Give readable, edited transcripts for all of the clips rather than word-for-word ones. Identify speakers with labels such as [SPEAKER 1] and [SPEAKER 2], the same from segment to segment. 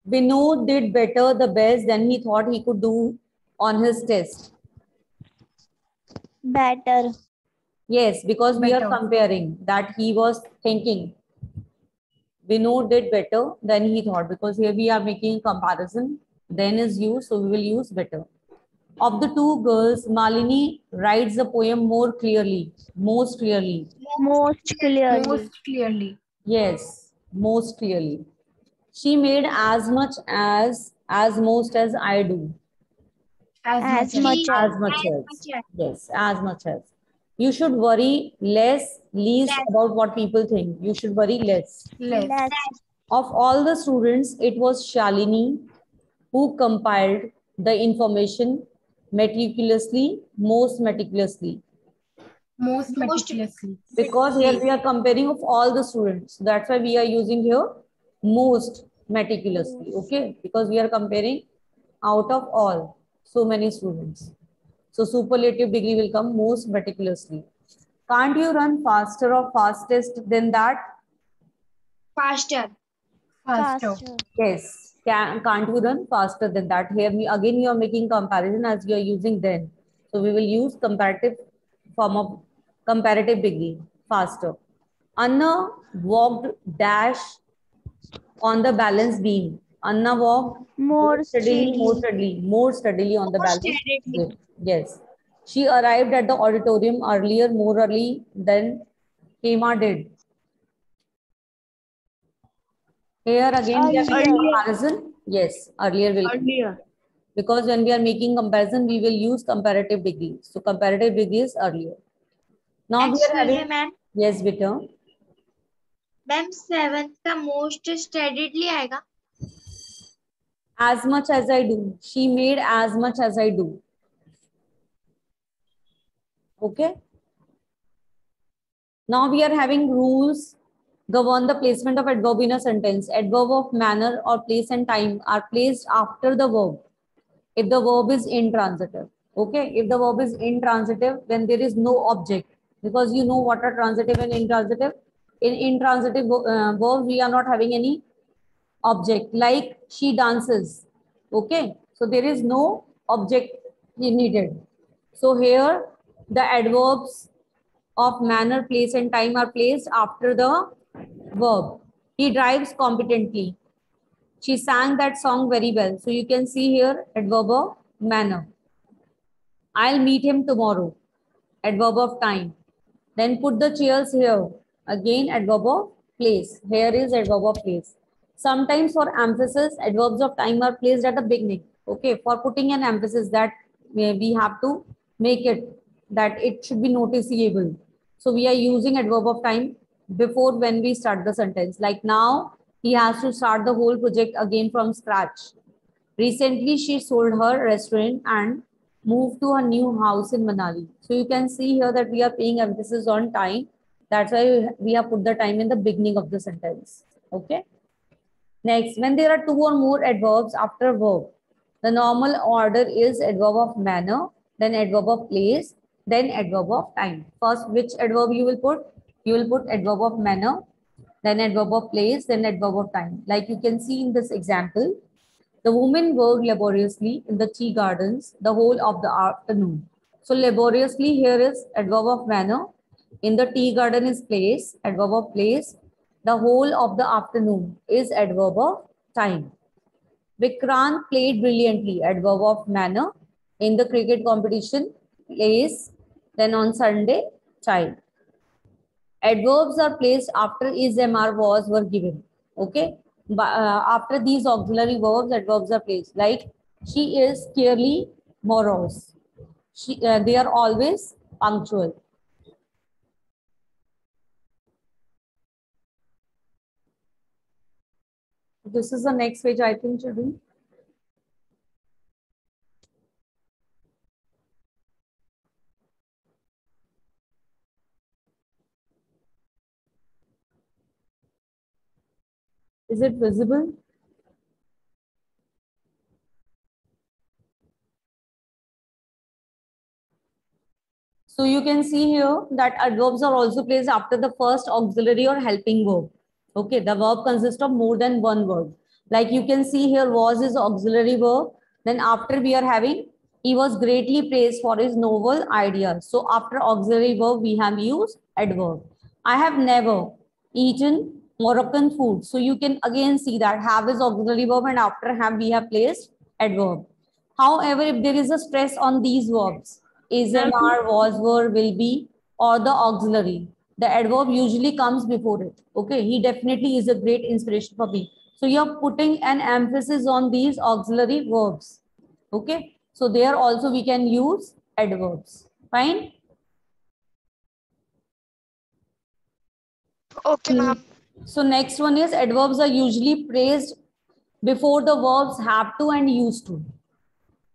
[SPEAKER 1] Vinod did better, the best than he thought he could do on his test.
[SPEAKER 2] Better.
[SPEAKER 1] Yes, because we are
[SPEAKER 3] Better.
[SPEAKER 1] comparing that he was thinking. Vinod did better than he thought, because here we are making a comparison. Then is used, so we will use better. Of the two girls, Malini writes the poem more clearly, most clearly.
[SPEAKER 2] Most clearly.
[SPEAKER 3] Most clearly.
[SPEAKER 1] Yes, most clearly. She made as much as most as I do.
[SPEAKER 2] As much as.
[SPEAKER 1] As much as. Yes, as much as. You should worry less, least about what people think. You should worry less.
[SPEAKER 3] Less.
[SPEAKER 2] Less.
[SPEAKER 1] Of all the students, it was Shalini who compiled the information meticulously, most meticulously.
[SPEAKER 3] Most meticulously.
[SPEAKER 1] Because here we are comparing of all the students. That's why we are using here most meticulously. Okay, because we are comparing out of all so many students. So superlative degree will come most meticulously. Can't you run faster or fastest than that?
[SPEAKER 3] Faster.
[SPEAKER 2] Faster.
[SPEAKER 1] Yes. Can't you run faster than that? Here we again you are making comparison as you are using then. So we will use comparative form of comparative degree, faster. Anna walked dash on the balance beam. Anna walked
[SPEAKER 2] More steadily.
[SPEAKER 1] more steadily on the balance beam. Yes. She arrived at the auditorium earlier, more early than Hema did. Here again we are making
[SPEAKER 2] Earlier.
[SPEAKER 1] comparison. Yes, earlier will come.
[SPEAKER 2] Earlier.
[SPEAKER 1] Because when we are making comparison, we will use comparative degree. So comparative degree is earlier. Now we are having,
[SPEAKER 4] ma'am
[SPEAKER 1] yes, beta.
[SPEAKER 4] Ma'am 7th का most स्टडीडली आएगा
[SPEAKER 1] As much as I do. She made as much as I do. Okay. Now we are having rules govern the placement of adverb in a sentence. Adverb of manner or place and time are placed after the verb if the verb is intransitive. Okay, if the verb is intransitive, then there is no object, because you know what are transitive and intransitive. In intransitive verbs, we are not having any object, like she dances. Okay, so there is no object needed. So here the adverbs of manner, place, and time are placed after the verb. He drives competently. She sang that song very well. So you can see here adverb of manner. I'll meet him tomorrow. Adverb of time. Then put the chairs here. Again, adverb of place. Here is adverb of place. Sometimes for emphasis, adverbs of time are placed at the beginning. Okay, for putting an emphasis that we have to make it that it should be noticeable. So we are using adverb of time before when we start the sentence. Like now, he has to start the whole project again from scratch. Recently, she sold her restaurant and moved to a new house in Manali. So you can see here that we are paying emphasis on time. That's why we have put the time in the beginning of the sentence. Okay. Next, when there are two or more adverbs after verb, the normal order is adverb of manner, then adverb of place, then adverb of time. First, which adverb you will put? You will put adverb of manner, then adverb of place, then adverb of time. Like you can see in this example, the woman worked laboriously in the tea gardens the whole of the afternoon. So laboriously here is adverb of manner. In the tea garden is place, adverb of place. The whole of the afternoon is adverb of time. Vikrant played brilliantly, adverb of manner. In the cricket competition, place. Then on Sunday, child. Adverbs are placed after is, am, are, was were given. Okay. After these auxiliary verbs, adverbs are placed. Like she is clearly morose. They are always punctual. This is the next page, I think, children. Is it visible? So you can see here that adverbs are also placed after the first auxiliary or helping verb. Okay, the verb consists of more than one word. Like you can see here, was is auxiliary verb. Then after we are having, he was greatly praised for his novel ideas. So after auxiliary verb, we have used adverb. I have never eaten Moroccan food. So you can again see that have is auxiliary verb and after have we have placed adverb. However, if there is a stress on these verbs, is an are, was, were, will be, or the auxiliary, the adverb usually comes before it. Okay, he definitely is a great inspiration for me. So you're putting an emphasis on these auxiliary verbs. Okay, so there also we can use adverbs. Fine.
[SPEAKER 2] Okay, ma'am.
[SPEAKER 1] So next one is adverbs are usually praised before the verbs have to and used to.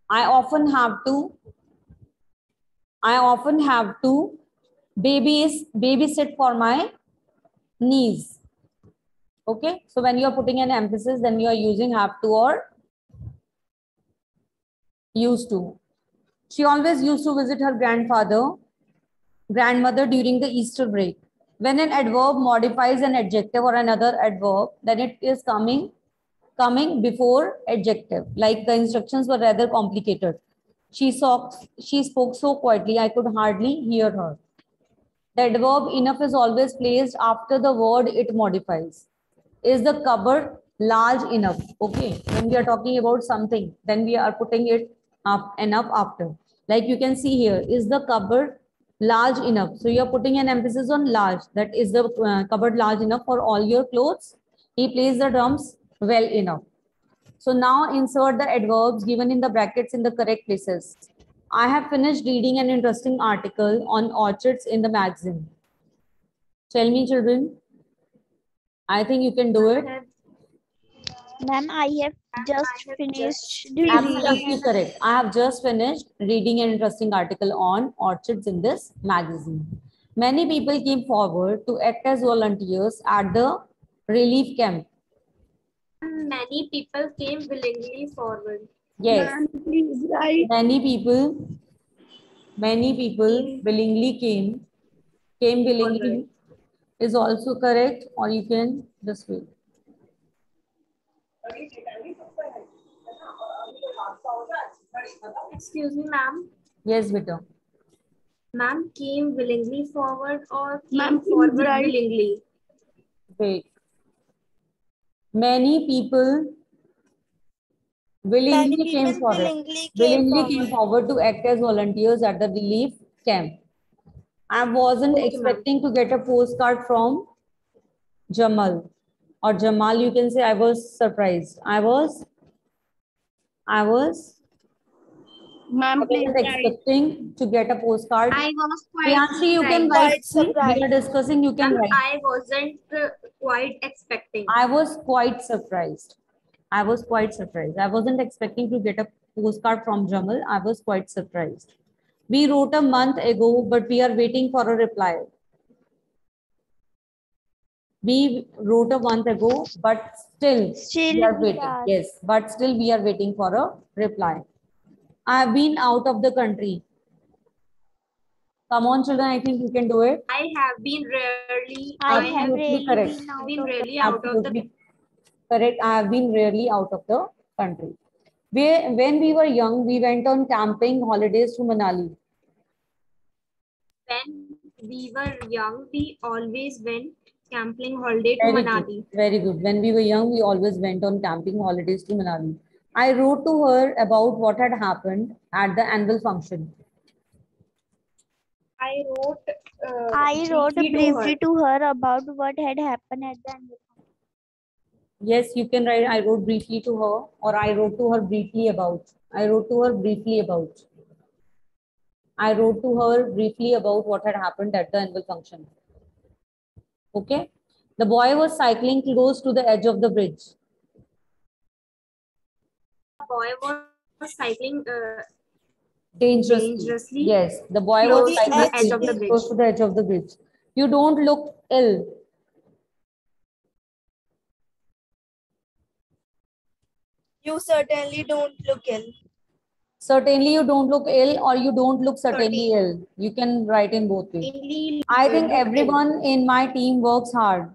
[SPEAKER 1] I often have to babysit for my niece. Okay, so when you are putting an emphasis, then you are using have to or used to. She always used to visit her grandmother during the Easter break. When an adverb modifies an adjective or another adverb, then it is coming before adjective. Like the instructions were rather complicated. She spoke so quietly, I could hardly hear her. The adverb enough is always placed after the word it modifies. Is the cupboard large enough? Okay, when we are talking about something, then we are putting it up enough after. Like you can see here, is the cupboard large enough? So you are putting an emphasis on large. That is the cupboard large enough for all your clothes? He plays the drums well enough. So now insert the adverbs given in the brackets in the correct places. I have finished reading an interesting article on orchids in the magazine. Tell me, children. I think you can do it.
[SPEAKER 2] Ma'am, I have just finished reading.
[SPEAKER 1] Absolutely correct. I have just finished reading an interesting article on orchids in this magazine. Many people came forward to act as volunteers at the relief camp.
[SPEAKER 4] Many people came willingly forward.
[SPEAKER 1] Yes.
[SPEAKER 2] Ma'am, please write.
[SPEAKER 1] Many people willingly came willingly is also correct, or you can just wait.
[SPEAKER 4] Excuse me, ma'am.
[SPEAKER 1] Yes, beta.
[SPEAKER 4] Ma'am came willingly forward or
[SPEAKER 2] Ma'am,
[SPEAKER 4] came
[SPEAKER 2] please
[SPEAKER 4] forward
[SPEAKER 2] write.
[SPEAKER 4] willingly?
[SPEAKER 1] Wait. Many people willingly came forward to act as volunteers at the relief camp. I wasn't expecting to get a postcard from Jamal or Jamal. You can say I was surprised. I
[SPEAKER 2] Ma'am, please
[SPEAKER 1] wasn't
[SPEAKER 2] write.
[SPEAKER 1] expecting to get a postcard.
[SPEAKER 4] I was quite
[SPEAKER 1] Priyanshi, you can
[SPEAKER 4] surprised.
[SPEAKER 1] write. We are discussing. You can
[SPEAKER 4] Ma'am,
[SPEAKER 1] write.
[SPEAKER 4] I wasn't quite expecting.
[SPEAKER 1] I was quite surprised. I wasn't expecting to get a postcard from Jamal. I was quite surprised. We wrote a month ago, but we are waiting for a reply. We wrote a month ago, but still we are waiting. Yes, but still we are waiting for a reply. I have been out of the country. Come on, children. I think you can do it.
[SPEAKER 4] I have been rarely.
[SPEAKER 1] Absolutely correct.
[SPEAKER 4] Been really out of the.
[SPEAKER 1] Absolutely correct. I have been rarely out of the country. When we were young, we went on camping holidays to Manali.
[SPEAKER 4] When we were young, we always went camping holiday to Manali.
[SPEAKER 1] Very good. When we were young, we always went on camping holidays to Manali. I wrote to her about what had happened at the annual function.
[SPEAKER 4] I
[SPEAKER 2] wrote briefly to her about what had happened at the end.
[SPEAKER 1] Yes, you can write, I wrote briefly to her, or I wrote to her briefly about. I wrote to her briefly about. I wrote to her briefly about what had happened at the annual function. Okay. The boy was cycling close to the edge of the bridge.
[SPEAKER 4] The boy was cycling
[SPEAKER 1] Dangerously. Yes, the boy was cycling close to the edge of the bridge. You don't look ill.
[SPEAKER 2] You certainly don't look ill.
[SPEAKER 1] Certainly you don't look ill, or you don't look certainly ill. You can write in both ways. I think everyone in my team works hard.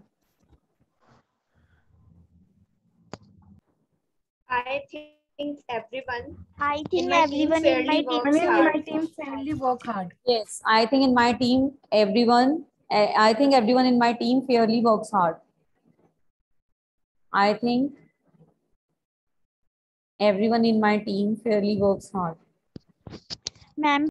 [SPEAKER 4] I think everyone
[SPEAKER 2] I think
[SPEAKER 4] my team
[SPEAKER 2] everyone in my
[SPEAKER 4] fairly
[SPEAKER 2] team.
[SPEAKER 3] I
[SPEAKER 4] works
[SPEAKER 3] mean,
[SPEAKER 4] hard.
[SPEAKER 3] my team fairly work hard.
[SPEAKER 1] Yes, I think in my team, I think everyone in my team fairly works hard. I think everyone in my team fairly works hard.
[SPEAKER 2] Ma'am,